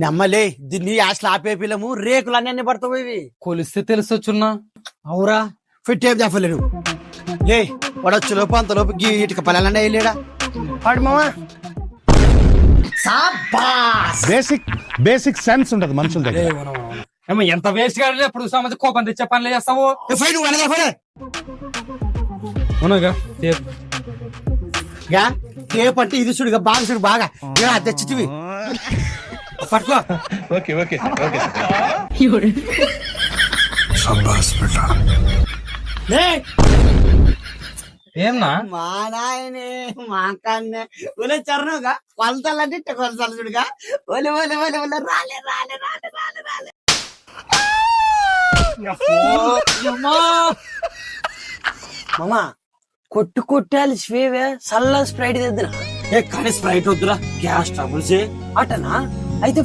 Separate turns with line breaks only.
నమ్మలే దీన్ని అసలు ఆపే పిల్లము రేకులు అన్ని పడతావు ఇవి
కొలిస్తే తెలుసొచ్చున్నా.
అవురా ఫిట్టేం చెప్పలేను లే పడొచ్చు లోపు అంతలోపు గీటికి పల్లెలన్నా వెళ్ళాడా పాడు మామా
బేసిక్ సెన్స్ ఉంటది మనుషుల దగ్గర.
ఏమో ఎంత వేస్ట్ గా ఎప్పుడు సమస్య కోపం తెచ్చే పనులు చేస్తావు. అవునాగా
టేప్ అంటే ఇది చూడుగా బాగా చూడు బాగా తెచ్చిటివి పట్టుకో.
ఓకే ఓకే ఓకే
ఏమన్నా
మా నాయనే మా కన్నే ఒలే చరణంగా కొలతలంటే కొలతలు చూడుగా ఒలి ఒలి ఒలి ఒలి రాలే రాలే రాలే రాలే రాలే మామా కొట్టు కొట్టాలి స్వేవే సల్ల స్ప్రైట్ తెద్దురా. కానీ స్ప్రైట్ వద్దురా గ్యాస్ ట్రబుల్స్ అటనా అయితే